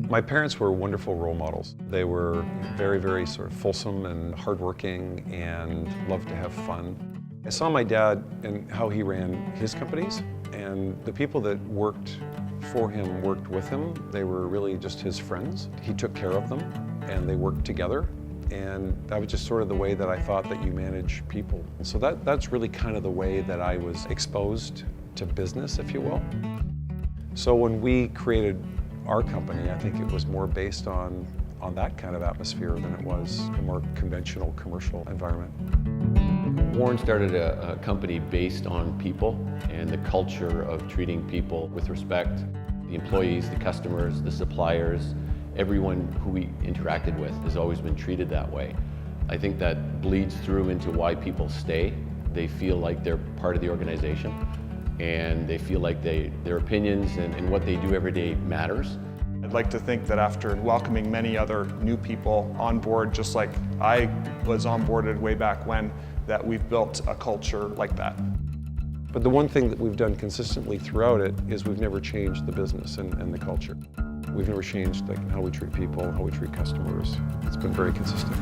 My parents were wonderful role models. They were very, very sort of fulsome and hardworking and loved to have fun. I saw my dad and how he ran his companies, and the people that worked for him worked with him. They were really just his friends. He took care of them, and they worked together. And that was just sort of the way that I thought that you manage people. And so that's really kind of the way that I was exposed to business, if you will. So when we created our company, I think it was more based on that kind of atmosphere than it was a more conventional commercial environment. Warren started a company based on people and the culture of treating people with respect. The employees, the customers, the suppliers, everyone who we interacted with has always been treated that way. I think that bleeds through into why people stay. They feel like they're part of the organization, and they feel like their opinions and what they do every day matters. I'd like to think that after welcoming many other new people on board, just like I was onboarded way back when, that we've built a culture like that. But the one thing that we've done consistently throughout it is we've never changed the business and the culture. We've never changed how we treat people, how we treat customers. It's been very consistent.